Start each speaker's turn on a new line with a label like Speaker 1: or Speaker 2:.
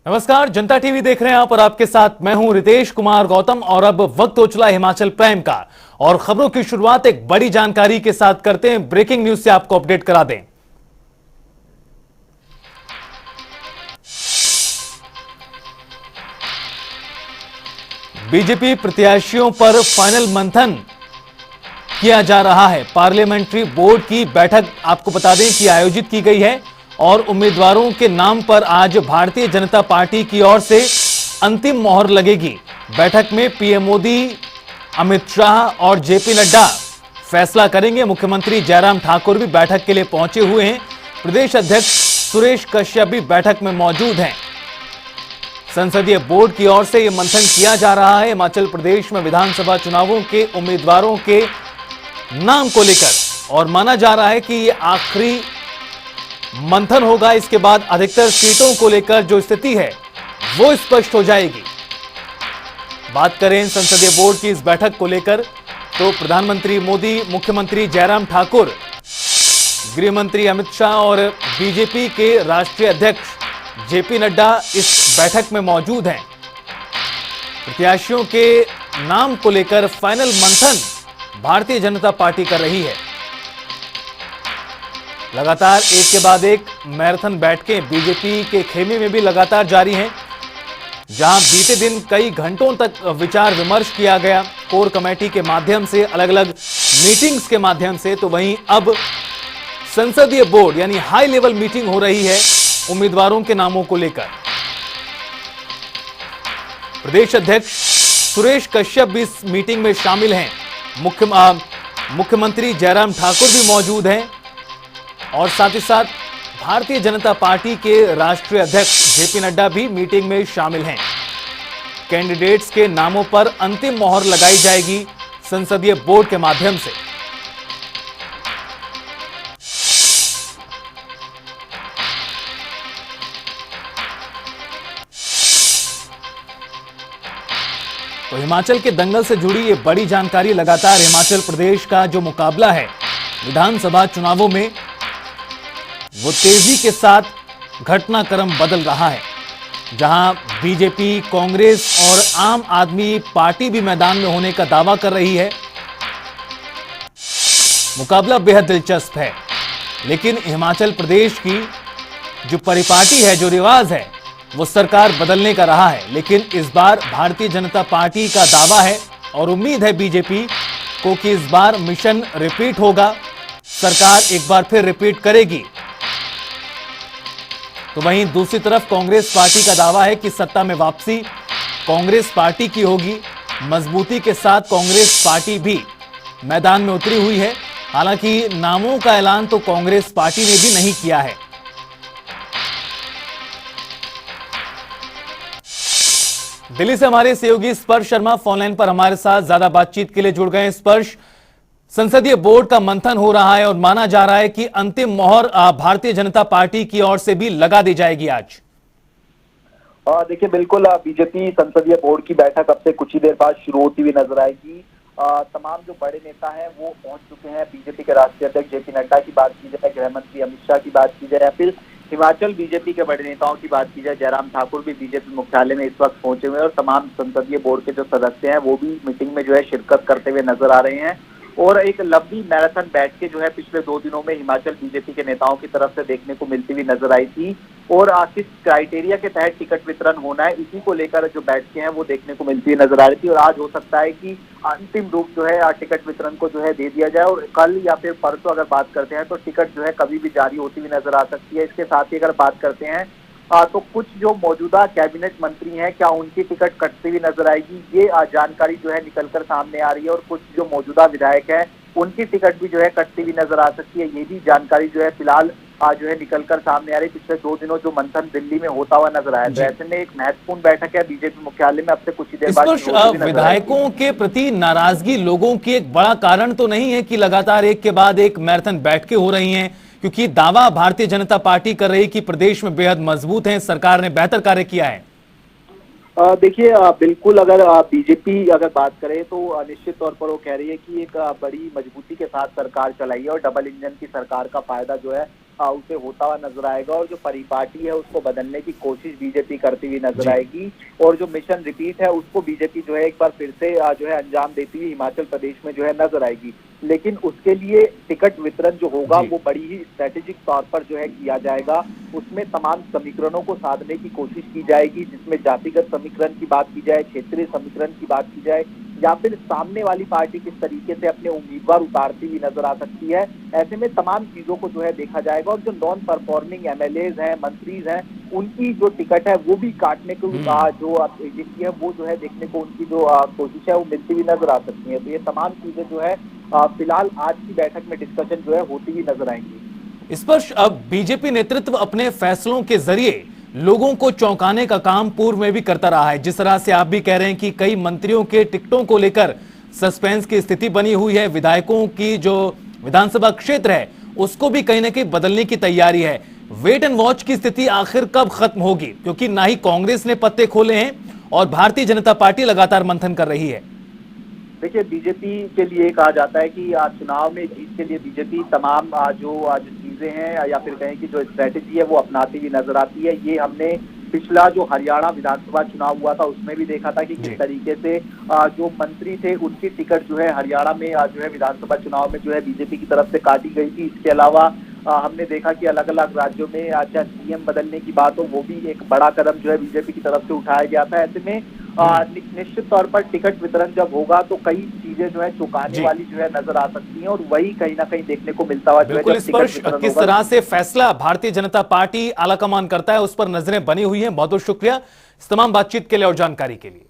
Speaker 1: नमस्कार, जनता टीवी देख रहे हैं आप और आपके साथ मैं हूं रितेश कुमार गौतम। और अब वक्त हो चला हिमाचल प्राइम का और खबरों की शुरुआत एक बड़ी जानकारी के साथ करते हैं। ब्रेकिंग न्यूज से आपको अपडेट करा दें। बीजेपी प्रत्याशियों पर फाइनल मंथन किया जा रहा है। पार्लियामेंट्री बोर्ड की बैठक आपको बता दें कि आयोजित की गई है और उम्मीदवारों के नाम पर आज भारतीय जनता पार्टी की ओर से अंतिम मोहर लगेगी। बैठक में पीएम मोदी, अमित शाह और जेपी नड्डा फैसला करेंगे। मुख्यमंत्री जयराम ठाकुर भी बैठक के लिए पहुंचे हुए हैं। प्रदेश अध्यक्ष सुरेश कश्यप भी बैठक में मौजूद हैं। संसदीय बोर्ड की ओर से यह मंथन किया जा रहा है हिमाचल प्रदेश में विधानसभा चुनावों के उम्मीदवारों के नाम को लेकर, और माना जा रहा है कि यह आखिरी मंथन होगा। इसके बाद अधिकतर सीटों को लेकर जो स्थिति है वो स्पष्ट हो जाएगी। बात करें संसदीय बोर्ड की इस बैठक को लेकर तो प्रधानमंत्री मोदी, मुख्यमंत्री जयराम ठाकुर, गृह मंत्री अमित शाह और बीजेपी के राष्ट्रीय अध्यक्ष जेपी नड्डा इस बैठक में मौजूद हैं। प्रत्याशियों के नाम को लेकर फाइनल मंथन भारतीय जनता पार्टी कर रही है। लगातार एक के बाद एक मैराथन बैठकें बीजेपी के खेमे में भी लगातार जारी हैं, जहां बीते दिन कई घंटों तक विचार विमर्श किया गया कोर कमेटी के माध्यम से, अलग अलग मीटिंग्स के माध्यम से। तो वहीं अब संसदीय बोर्ड यानी हाई लेवल मीटिंग हो रही है उम्मीदवारों के नामों को लेकर। प्रदेश अध्यक्ष सुरेश कश्यप भी इस मीटिंग में शामिल हैं। मुख्यमंत्री जयराम ठाकुर भी मौजूद हैं और साथ ही साथ भारतीय जनता पार्टी के राष्ट्रीय अध्यक्ष जेपी नड्डा भी मीटिंग में शामिल हैं। कैंडिडेट्स के नामों पर अंतिम मोहर लगाई जाएगी संसदीय बोर्ड के माध्यम से। तो हिमाचल के दंगल से जुड़ी ये बड़ी जानकारी। लगातार हिमाचल प्रदेश का जो मुकाबला है विधानसभा चुनावों में, वो तेजी के साथ घटनाक्रम बदल रहा है, जहां बीजेपी, कांग्रेस और आम आदमी पार्टी भी मैदान में होने का दावा कर रही है। मुकाबला बेहद दिलचस्प है, लेकिन हिमाचल प्रदेश की जो परिपाटी है, जो रिवाज है, वो सरकार बदलने का रहा है। लेकिन इस बार भारतीय जनता पार्टी का दावा है और उम्मीद है बीजेपी को कि इस बार मिशन रिपीट होगा, सरकार एक बार फिर रिपीट करेगी। तो वहीं दूसरी तरफ कांग्रेस पार्टी का दावा है कि सत्ता में वापसी कांग्रेस पार्टी की होगी। मजबूती के साथ कांग्रेस पार्टी भी मैदान में उतरी हुई है। हालांकि नामों का ऐलान तो कांग्रेस पार्टी ने भी नहीं किया है। दिल्ली से हमारे सहयोगी स्पर्श शर्मा फोनलाइन पर हमारे साथ ज्यादा बातचीत के लिए जुड़ गए हैं। स्पर्श, संसदीय बोर्ड का मंथन हो रहा है और माना जा रहा है कि अंतिम मोहर भारतीय जनता पार्टी की ओर से भी लगा दी जाएगी आज।
Speaker 2: देखिए, बिल्कुल बीजेपी संसदीय बोर्ड की बैठक अब से कुछ ही देर बाद शुरू होती हुई नजर आएगी। तमाम जो बड़े नेता हैं वो पहुंच चुके हैं। बीजेपी के राष्ट्रीय अध्यक्ष जेपी नड्डा की बात की जाए, गृह मंत्री अमित शाह की बात की जाए, या फिर हिमाचल बीजेपी के बड़े नेताओं की बात की जाए, जयराम ठाकुर भी बीजेपी मुख्यालय में इस वक्त पहुंचे हुए हैं और तमाम संसदीय बोर्ड के जो सदस्य हैं वो भी मीटिंग में जो है शिरकत करते हुए नजर आ रहे हैं। और एक लंबी मैराथन बैठकें जो है पिछले 2 दिनों में हिमाचल बीजेपी के नेताओं की तरफ से देखने को मिलती हुई नजर आई थी। और किस क्राइटेरिया के तहत टिकट वितरण होना है, इसी को लेकर जो बैठकें हैं वो देखने को मिलती हुई नजर आ रही थी। और आज हो सकता है कि अंतिम रूप जो है टिकट वितरण को जो है दे दिया जाए, और कल या फिर परसों अगर बात करते हैं तो टिकट जो है कभी भी जारी होती हुई नजर आ सकती है। इसके साथ ही अगर बात करते हैं तो कुछ जो मौजूदा कैबिनेट मंत्री हैं, क्या उनकी टिकट कटती हुई नजर आएगी, ये जानकारी जो है निकलकर सामने आ रही है। और कुछ जो मौजूदा विधायक हैं उनकी टिकट भी जो है कटती हुई नजर आ सकती है। ये भी जानकारी जो है फिलहाल जो है निकलकर सामने आ रही। पिछले 2 दिनों जो मंथन दिल्ली में होता हुआ नजर आया, तो ऐसे में एक महत्वपूर्ण बैठक है बीजेपी मुख्यालय में अब से कुछ ही देर बाद।
Speaker 1: विधायकों के प्रति नाराजगी लोगों की एक बड़ा कारण तो नहीं है कि लगातार एक के बाद एक मैराथन बैठकें हो रही हैं, क्योंकि दावा भारतीय जनता पार्टी कर रही कि प्रदेश में बेहद मजबूत है, सरकार ने बेहतर कार्य किया है।
Speaker 2: देखिए, बिल्कुल अगर बीजेपी अगर बात करे तो निश्चित तौर पर वो कह रही है कि एक बड़ी मजबूती के साथ सरकार चलाई है और डबल इंजन की सरकार का फायदा जो है उसे होता हुआ नजर आएगा और जो परिपाटी है उसको बदलने की कोशिश बीजेपी करती हुई नजर आएगी और जो मिशन रिपीट है उसको बीजेपी जो है एक बार फिर से जो है अंजाम देती हुई हिमाचल प्रदेश में जो है नजर आएगी। लेकिन उसके लिए टिकट वितरण जो होगा वो बड़ी ही स्ट्रेटेजिक तौर पर जो है किया जाएगा। उसमें तमाम समीकरणों को साधने की कोशिश की जाएगी, जिसमें जातिगत समीकरण की बात की जाए, क्षेत्रीय समीकरण की बात की जाए, या फिर सामने वाली पार्टी किस तरीके से अपने उम्मीदवार उतारती हुई नजर आ सकती है। ऐसे में तमाम चीजों को जो है देखा जाएगा और जो नॉन परफॉर्मिंग एमएलएज हैं, मंत्रीज हैं, उनकी जो टिकट है वो भी काटने को जो जिसकी है वो जो है देखने को उनकी जो कोशिश है वो मिलती हुई नजर आ सकती है। तो ये तमाम चीजें जो है फिलहाल आज की बैठक में डिस्कशन जो है होती हुई नजर आएंगी।
Speaker 1: इस पर अब बीजेपी नेतृत्व अपने फैसलों के जरिए लोगों को चौंकाने का काम पूर्व में भी करता रहा है। जिस तरह से आप भी कह रहे हैं कि कई मंत्रियों के टिकटों को लेकर सस्पेंस की स्थिति बनी हुई है, विधायकों की जो विधानसभा क्षेत्र है उसको भी कहीं ना कहीं बदलने की तैयारी है। वेट एंड वॉच की स्थिति आखिर कब खत्म होगी, क्योंकि ना ही कांग्रेस ने पत्ते खोले हैं और भारतीय जनता पार्टी लगातार मंथन कर रही है।
Speaker 2: देखिए, बीजेपी के लिए कहा जाता है कि चुनाव में जीत के लिए बीजेपी तमाम जो चीजें हैं या फिर कहें कि जो स्ट्रेटेजी है वो अपनाती हुई नजर आती है। ये हमने पिछला जो हरियाणा विधानसभा चुनाव हुआ था उसमें भी देखा था कि किस तरीके से जो मंत्री थे उनकी टिकट जो है हरियाणा में जो है विधानसभा चुनाव में जो है बीजेपी की तरफ से काटी गई थी। इसके अलावा हमने देखा कि अलग अलग राज्यों में चाहे सीएम बदलने की बात हो वो भी एक बड़ा कदम जो है बीजेपी की तरफ से उठाया गया था। ऐसे में निश्चित तौर पर टिकट वितरण जब होगा तो कई चीजें जो है चौंकाने वाली जो है नजर आ सकती हैं और वही कहीं ना कहीं देखने को मिलता हुआ जो है
Speaker 1: स्पर्श किस तरह से फैसला भारतीय जनता पार्टी आलाकमान करता है उस पर नजरें बनी हुई हैं। बहुत बहुत शुक्रिया इस तमाम बातचीत के लिए और जानकारी के लिए।